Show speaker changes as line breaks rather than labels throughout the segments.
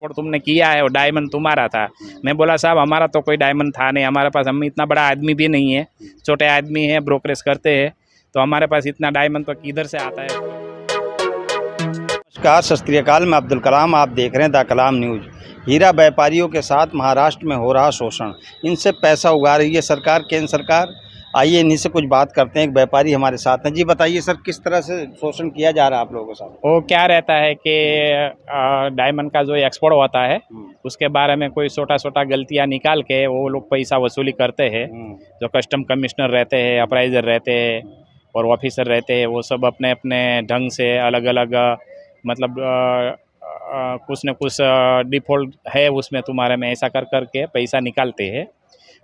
और तुमने किया है, वो डायमंड तुम्हारा था। मैं बोला साहब हमारा तो कोई डायमंड था नहीं, हमारे पास, हम इतना बड़ा आदमी भी नहीं है, छोटे आदमी है, ब्रोकरेज करते हैं, तो हमारे पास इतना डायमंड तो किधर से आता है।
नमस्कार, सत श्री अकाल। मैं अब्दुल कलाम, आप देख रहे हैं द कलाम न्यूज़। हीरा व्यापारियों के साथ महाराष्ट्र में हो रहा शोषण, इनसे पैसा उगा रही है सरकार, केंद्र सरकार। आइए इन्हीं से कुछ बात करते हैं। एक व्यापारी हमारे साथ हैं। जी बताइए सर, किस तरह से शोषण किया जा रहा है आप लोगों के साथ?
वो क्या रहता है कि डायमंड का जो एक्सपोर्ट होता है उसके बारे में कोई छोटा छोटा गलतियां निकाल के वो लोग पैसा वसूली करते हैं। जो कस्टम कमिश्नर रहते हैं, अप्राइजर रहते हैं और ऑफिसर रहते हैं, वो सब अपने अपने ढंग से अलग अलग मतलब कुछ न कुछ डिफ़ॉल्ट है उसमें तुम्हारे में, ऐसा कर करके पैसा निकालते हैं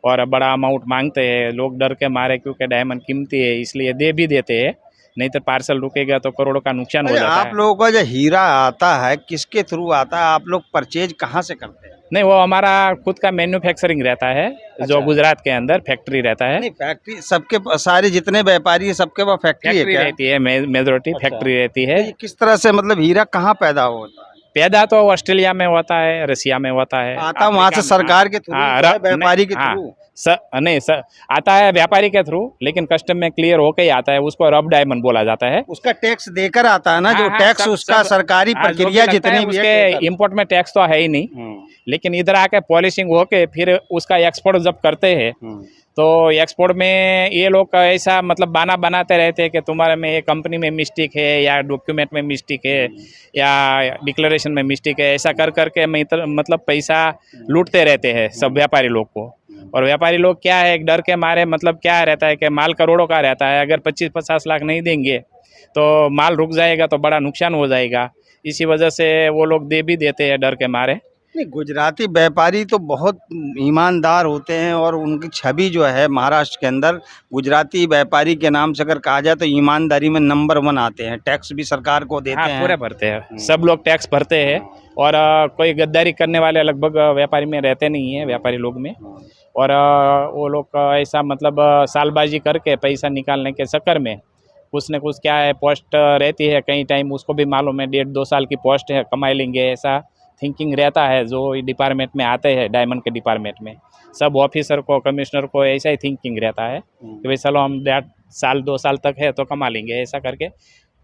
और बड़ा अमाउंट मांगते हैं। लोग डर के मारे, क्योंकि डायमंड कीमती है इसलिए दे भी देते हैं, नहीं तो पार्सल रुकेगा तो करोड़ों का नुकसान हो जाता है।
आप लोगों का जो हीरा आता है किसके थ्रू आता है? आप लोग परचेज कहाँ से करते हैं?
नहीं, वो हमारा खुद का मैन्युफैक्चरिंग रहता है। जो गुजरात के अंदर फैक्ट्री रहता है।
नहीं, फैक्ट्री सबके, सारे जितने व्यापारी है सबके पास फैक्ट्री है क्या?
रहती है, मेजोरिटी फैक्ट्री रहती है।
तो ये किस तरह से, मतलब हीरा कहाँ पैदा होता है?
पैदा तो ऑस्ट्रेलिया में होता है, रसिया में होता है,
आता वहाँ से सरकार के थ्रू, व्यापारी के थ्रू?
नहीं सर, आता है व्यापारी के थ्रू, लेकिन कस्टम में क्लियर होके ही आता है। उसको रफ डायमंड बोला जाता है।
उसका टैक्स देकर आता है ना, जो टैक्स उसका सरकारी प्रक्रिया जितनी भी है।
इम्पोर्ट में टैक्स तो है ही नहीं, लेकिन इधर आके पॉलिशिंग होके फिर उसका एक्सपोर्ट जब करते हैं तो एक्सपोर्ट में ये लोग ऐसा मतलब बाना बनाते रहते हैं कि तुम्हारे में ये कंपनी में मिस्टेक है या डॉक्यूमेंट में मिस्टेक है या डिक्लेरेशन में मिस्टेक है, ऐसा कर करके मतलब पैसा लूटते रहते हैं सब व्यापारी लोग को। और व्यापारी लोग क्या है, एक डर के मारे, मतलब क्या रहता है कि माल करोड़ों का रहता है, अगर 25-50 लाख नहीं देंगे तो माल रुक जाएगा तो बड़ा नुकसान हो जाएगा। इसी वजह से वो लोग दे भी देते हैं डर के मारे।
नहीं, गुजराती व्यापारी तो बहुत ईमानदार होते हैं और उनकी छवि जो है महाराष्ट्र के अंदर, गुजराती व्यापारी के नाम से अगर कहा जाए तो ईमानदारी में नंबर 1 आते हैं। टैक्स भी सरकार को देते हैं,
पूरे भरते हैं, सब लोग टैक्स भरते हैं। और कोई गद्दारी करने वाले लगभग व्यापारी में रहते नहीं है, व्यापारी लोग में। और वो लोग ऐसा मतलब सालबाजी करके पैसा निकालने के चक्कर में कुछ न कुछ क्या है, पोस्ट रहती है कई टाइम, उसको भी मालूम है 1.5-2 साल की पोस्ट है, कमाई लेंगे, ऐसा थिंकिंग रहता है। जो डिपार्टमेंट में आते हैं, डायमंड के डिपार्टमेंट में सब ऑफिसर को, कमिश्नर को ऐसा ही थिंकिंग रहता है कि भाई चलो हम 1.5 साल 2 साल तक है तो कमा लेंगे, ऐसा करके।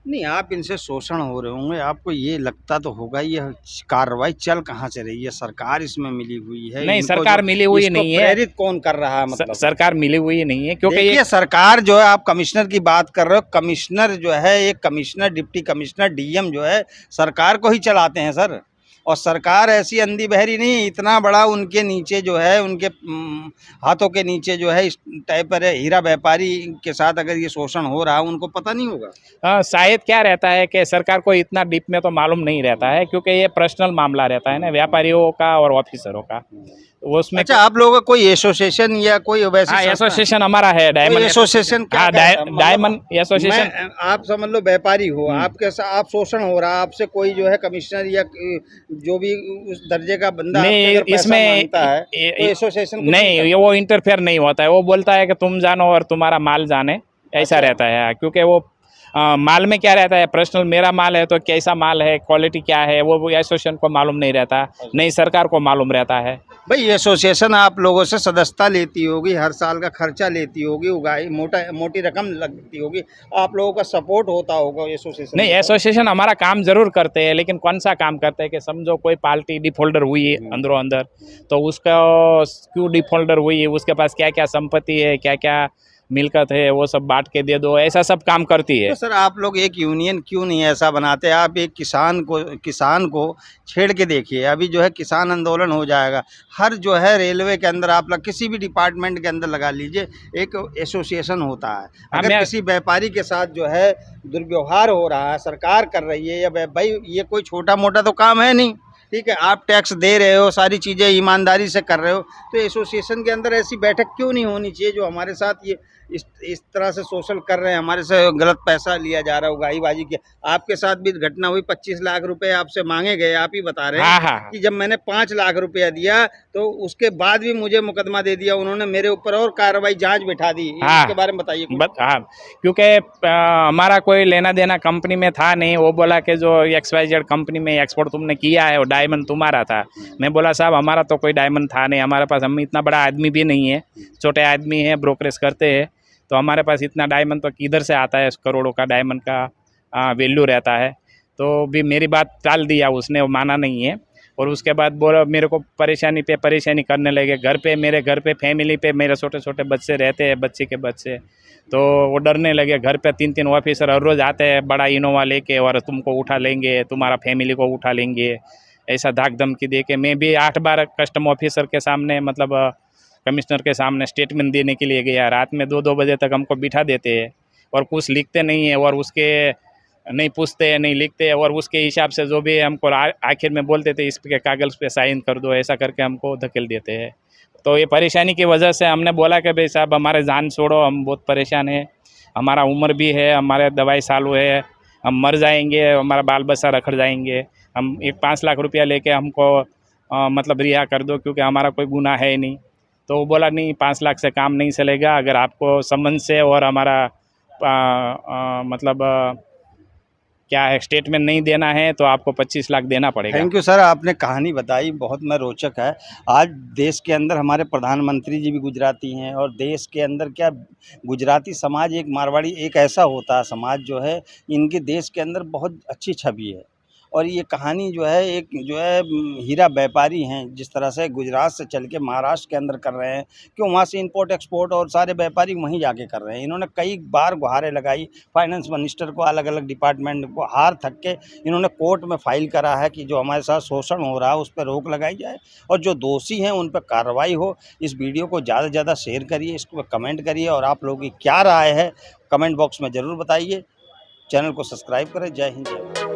नहीं, आप इनसे शोषण हो रहे होंगे, आपको ये लगता तो होगा ये कार्रवाई चल कहाँ से रही है? सरकार इसमें मिली हुई है?
नहीं, सरकार मिली हुई नहीं है।
प्रेरित कौन कर रहा है? मतलब
सरकार मिली हुई नहीं है, क्योंकि ये
सरकार जो है, आप कमिश्नर की बात कर रहे हो, कमिश्नर जो है, एक कमिश्नर, डिप्टी कमिश्नर, डीएम जो है सरकार को ही चलाते हैं सर। और सरकार ऐसी अंधी बहरी नहीं, इतना बड़ा उनके नीचे जो है, उनके हाथों के नीचे जो है, इस टाइप पर हीरा व्यापारी के साथ अगर ये शोषण हो रहा है, उनको पता नहीं होगा।
शायद क्या रहता है कि सरकार को इतना डीप में तो मालूम नहीं रहता है, क्योंकि ये पर्सनल मामला रहता है ना व्यापारियों का और ऑफिसरों का। उसमें
अच्छा, आप लोगों का कोई एसोसिएशन या कोई वैसे?
एसोसिएशन हमारा है, डायमंड
एसोसिएशन।
Diamond association.
आप समझ लो व्यापारी हो, आपके आप शोषण हो रहा है, आपसे कोई जो है कमिश्नर या जो भी उस दर्जे का बंदा
नहीं, इसमें
एसोसिएशन
नहीं, वो इंटरफेयर नहीं होता है। वो बोलता है कि तुम जानो और तुम्हारा माल जाने, ऐसा रहता है। क्योंकि वो माल में क्या रहता है, पर्सनल मेरा माल है तो कैसा माल है, क्वालिटी क्या है, वो एसोसिएशन को मालूम नहीं रहता, नहीं सरकार को मालूम रहता है।
भाई एसोसिएशन आप लोगों से सदस्यता लेती होगी, हर साल का खर्चा लेती होगी, उगाई मोटी रकम लगती होगी, आप लोगों का सपोर्ट होता होगा एसोसिएशन?
नहीं, एसोसिएशन हमारा काम जरूर करते हैं, लेकिन कौन सा काम करते हैं कि समझो कोई पार्टी डिफॉल्टर हुई है अंदरों अंदर, तो उसका क्यों डिफॉल्टर हुई है, उसके पास क्या क्या संपत्ति है, क्या क्या मिलकत है, वो सब बांट के दे दो, ऐसा सब काम करती है।
तो सर आप लोग एक यूनियन क्यों नहीं ऐसा बनाते? आप एक किसान को छेड़ के देखिए, अभी जो है किसान आंदोलन हो जाएगा। हर जो है रेलवे के अंदर, आप लोग किसी भी डिपार्टमेंट के अंदर लगा लीजिए, एक एसोसिएशन होता है। अगर किसी व्यापारी के साथ जो है दुर्व्यवहार हो रहा है, सरकार कर रही है, या भाई ये कोई छोटा मोटा तो काम है नहीं, ठीक है, आप टैक्स दे रहे हो, सारी चीज़ें ईमानदारी से कर रहे हो, तो एसोसिएशन के अंदर ऐसी बैठक क्यों नहीं होनी चाहिए जो हमारे साथ इस तरह से शोषण कर रहे हैं, हमारे से गलत पैसा लिया जा रहा है, उगाहीबाजी की। आपके साथ भी घटना हुई, 25 लाख रुपए आपसे मांगे गए, आप ही बता रहे हैं।
हाँ हाँ
कि जब मैंने 5 लाख रुपया दिया तो उसके बाद भी मुझे मुकदमा दे दिया उन्होंने मेरे ऊपर और कार्रवाई जांच बिठा दी।
हाँ।
इसके बारे में बताइए कुछ।
हाँ, क्योंकि हमारा कोई लेना देना कंपनी में था नहीं। वो बोला कि जो XYZ कंपनी में एक्सपोर्ट तुमने किया है वो डायमंड तुम्हारा था। मैं बोला साहब हमारा तो कोई डायमंड था नहीं, हमारे पास, हम इतना बड़ा आदमी भी नहीं है, छोटे आदमी है, ब्रोकरेज करते हैं, तो हमारे पास इतना डायमंड तो किधर से आता है, करोड़ों का डायमंड का वैल्यू रहता है। तो भी मेरी बात टाल दिया उसने, वो माना नहीं है। और उसके बाद बोला मेरे को परेशानी पे परेशानी करने लगे। मेरे घर पे फैमिली पे मेरे छोटे छोटे बच्चे रहते हैं, बच्चे के बच्चे, तो वो डरने लगे। घर पे 3-3 ऑफिसर हर रोज़ आते हैं बड़ा इनोवा लेके, और तुमको उठा लेंगे, तुम्हारा फैमिली को उठा लेंगे, ऐसा धाक धमकी दे के। मैं भी 8 बार कस्टम ऑफिसर के सामने, मतलब कमिश्नर के सामने स्टेटमेंट देने के लिए गया। रात में 2-2 बजे तक हमको बिठा देते हैं और कुछ लिखते नहीं है, और उसके नहीं पूछते हैं, नहीं लिखते हैं, और उसके हिसाब से जो भी हमको आखिर में बोलते थे इस पे कागज़ पे साइन कर दो, ऐसा करके हमको धकेल देते हैं। तो ये परेशानी की वजह से हमने बोला कि भाई साहब हमारे जान छोड़ो, हम बहुत परेशान हैं, हमारा उम्र भी है, हमारे दवाई चालू है, हम मर जाएंगे, हमारा बाल बच्चा रखड़ जाएंगे, हम 5 लाख रुपया लेके हमको मतलब रिहा कर दो, क्योंकि हमारा कोई गुनाह है नहीं। तो वो बोला नहीं, 5 लाख से काम नहीं चलेगा, अगर आपको समन से और हमारा मतलब क्या है स्टेटमेंट नहीं देना है तो आपको 25 लाख देना पड़ेगा।
थैंक यू सर, आपने कहानी बताई, बहुत में रोचक है। आज देश के अंदर हमारे प्रधानमंत्री जी भी गुजराती हैं, और देश के अंदर क्या गुजराती समाज, एक मारवाड़ी एक ऐसा होता है समाज जो है, इनके देश के अंदर बहुत अच्छी छवि है। और ये कहानी जो है, एक जो है हीरा व्यापारी हैं, जिस तरह से गुजरात से चल के महाराष्ट्र के अंदर कर रहे हैं, क्यों वहाँ से इंपोर्ट एक्सपोर्ट और सारे व्यापारी वहीं जाके कर रहे हैं। इन्होंने कई बार गुहारें लगाई फाइनेंस मिनिस्टर को, अलग अलग डिपार्टमेंट को, हार थक के इन्होंने कोर्ट में फाइल करा है कि जो हमारे साथ शोषण हो रहा है उस पर रोक लगाई जाए, और जो दोषी हैं उन पर कार्रवाई हो। इस वीडियो को ज़्यादा से ज़्यादा शेयर करिए, इसको कमेंट करिए, और आप लोगों की क्या राय है कमेंट बॉक्स में ज़रूर बताइए। चैनल को सब्सक्राइब करें। जय हिंद, जय भारत।